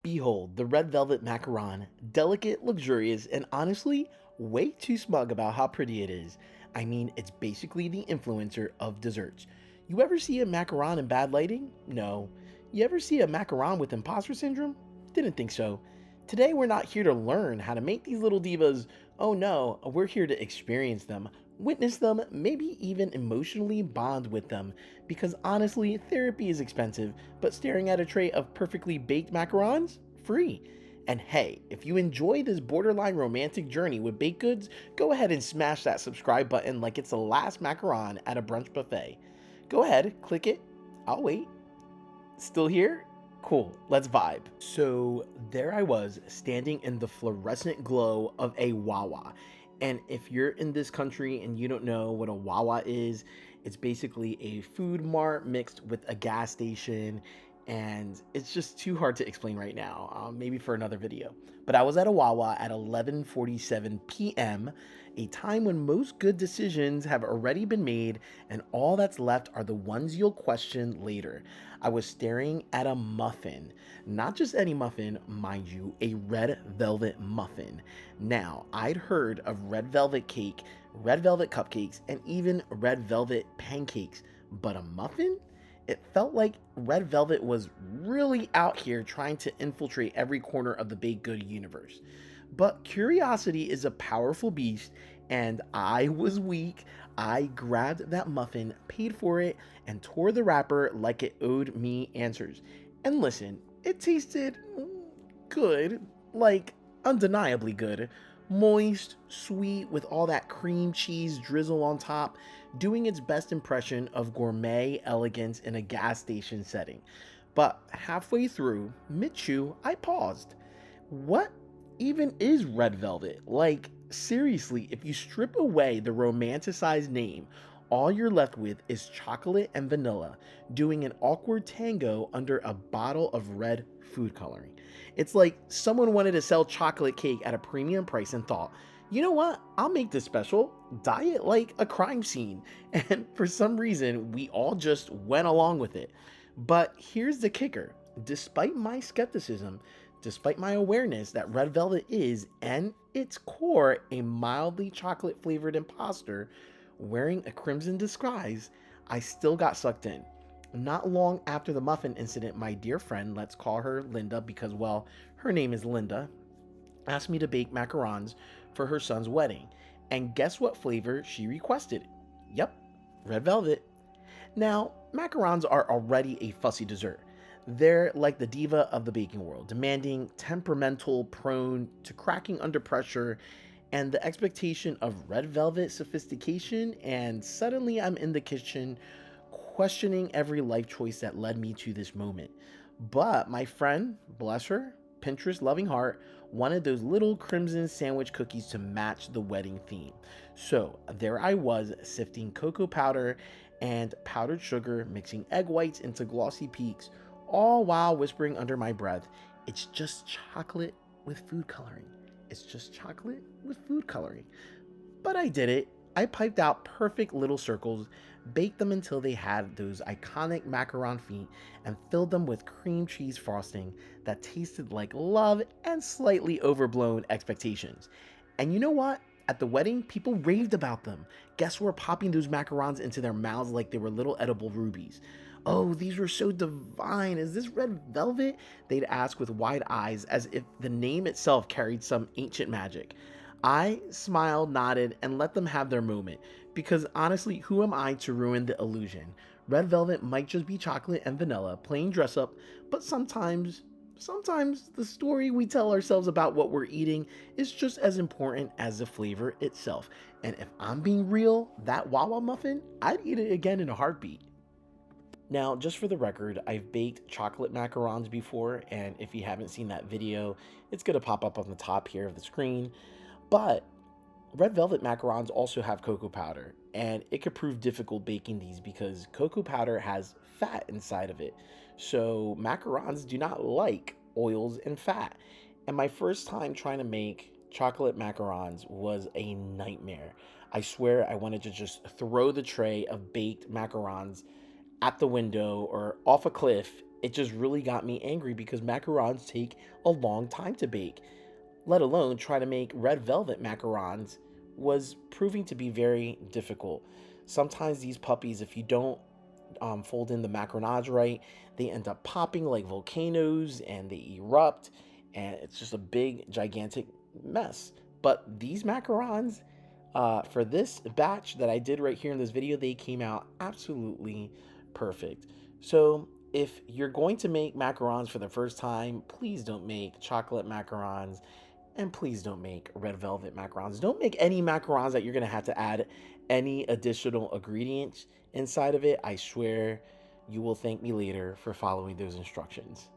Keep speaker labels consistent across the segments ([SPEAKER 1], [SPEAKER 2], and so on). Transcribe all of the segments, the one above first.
[SPEAKER 1] Behold, the red velvet macaron, delicate, luxurious, and honestly, way too smug about how pretty it is. I mean, it's basically the influencer of desserts. You ever see a macaron in bad lighting? No. You ever see a macaron with imposter syndrome? Didn't think so. Today, we're not here to learn how to make these little divas. Oh no, we're here to experience them, witness them, maybe even emotionally bond with them. Because honestly, therapy is expensive, but staring at a tray of perfectly baked macarons? Free. And hey, if you enjoy this borderline romantic journey with baked goods, go ahead and smash that subscribe button like it's the last macaron at a brunch buffet. Go ahead, click it. I'll wait. Still here? Cool, let's vibe. So there I was, standing in the fluorescent glow of a Wawa. And if you're in this country and you don't know what a Wawa is, it's basically a food mart mixed with a gas station. And it's just too hard to explain right now, maybe for another video. But I was at a Wawa at 11:47 p.m., a time when most good decisions have already been made, and all that's left are the ones you'll question later. I was staring at a muffin. Not just any muffin, mind you, a red velvet muffin. Now, I'd heard of red velvet cake, red velvet cupcakes, and even red velvet pancakes, but a muffin? It felt like red velvet was really out here trying to infiltrate every corner of the baked good universe. But curiosity is a powerful beast, and I was weak. I grabbed that muffin, paid for it, and tore the wrapper like it owed me answers. And listen, it tasted good, like undeniably good. Moist, sweet, with all that cream cheese drizzle on top, doing its best impression of gourmet elegance in a gas station setting. But halfway through, mid chew, I paused. What even is red velvet? Like, seriously, if you strip away the romanticized name, all you're left with is chocolate and vanilla doing an awkward tango under a bottle of red food coloring. It's like someone wanted to sell chocolate cake at a premium price and thought, you know what? I'll make this special. Dye it like a crime scene. And for some reason, we all just went along with it. But here's the kicker: despite my skepticism, despite my awareness that red velvet is, and its core, a mildly chocolate flavored imposter wearing a crimson disguise, I still got sucked in. Not long after the muffin incident, my dear friend, let's call her Linda because, well, her name is Linda, asked me to bake macarons for her son's wedding. And guess what flavor she requested? Yep, red velvet. Now, macarons are already a fussy dessert. They're like the diva of the baking world, demanding, temperamental, prone to cracking under pressure, and the expectation of red velvet sophistication. And suddenly I'm in the kitchen questioning every life choice that led me to this moment. But my friend, bless her, Pinterest loving heart, wanted those little crimson sandwich cookies to match the wedding theme. So there I was, sifting cocoa powder and powdered sugar, mixing egg whites into glossy peaks, all while whispering under my breath, it's just chocolate with food coloring. It's just chocolate with food coloring. But I did it. I piped out perfect little circles, baked them until they had those iconic macaron feet, and filled them with cream cheese frosting that tasted like love and slightly overblown expectations. And you know what? At the wedding, people raved about them. Guests were popping those macarons into their mouths like they were little edible rubies. Oh, these were so divine. Is this red velvet? They'd ask with wide eyes as if the name itself carried some ancient magic. I smiled, nodded, and let them have their moment, because honestly, who am I to ruin the illusion? Red velvet might just be chocolate and vanilla, plain dress up, but sometimes the story we tell ourselves about what we're eating is just as important as the flavor itself. And if I'm being real, that Wawa muffin, I'd eat it again in a heartbeat. Now, just for the record, I've baked chocolate macarons before, and if you haven't seen that video, it's going to pop up on the top here of the screen. But red velvet macarons also have cocoa powder, and it could prove difficult baking these because cocoa powder has fat inside of it. So macarons do not like oils and fat. And my first time trying to make chocolate macarons was a nightmare. I swear I wanted to just throw the tray of baked macarons at the window or off a cliff it just really got me angry because macarons take a long time to bake, let alone try to make red velvet macarons was proving to be very difficult. Sometimes these puppies, if you don't fold in the macaronage right, they end up popping like volcanoes and they erupt, and it's just a big, gigantic mess. But these macarons, for this batch that I did right here in this video, they came out absolutely perfect. So if you're going to make macarons for the first time, please don't make chocolate macarons and please don't make red velvet macarons. Don't make any macarons that you're going to have to add any additional ingredients inside of it. I swear you will thank me later for following those instructions.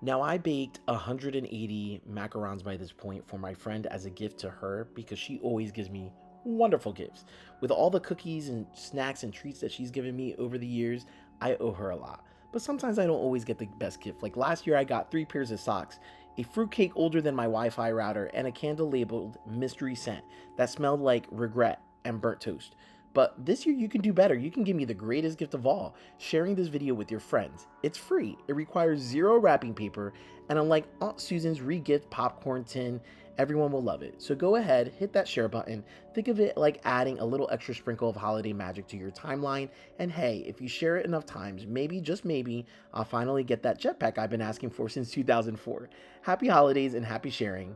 [SPEAKER 1] Now, I baked 180 macarons by this point for my friend as a gift to her because she always gives me wonderful gifts. With all the cookies and snacks and treats that she's given me over the years, I owe her a lot. But sometimes I don't always get the best gift. Like last year, I got 3 pairs of socks, a fruitcake older than my Wi Fi router, and a candle labeled mystery scent that smelled like regret and burnt toast. But this year you can do better. You can give me the greatest gift of all, sharing this video with your friends. It's free, it requires zero wrapping paper, and unlike Aunt Susan's re-gift popcorn tin, everyone will love it. So go ahead, hit that share button. Think of it like adding a little extra sprinkle of holiday magic to your timeline. And hey, if you share it enough times, maybe, just maybe, I'll finally get that jetpack I've been asking for since 2004. Happy holidays and happy sharing.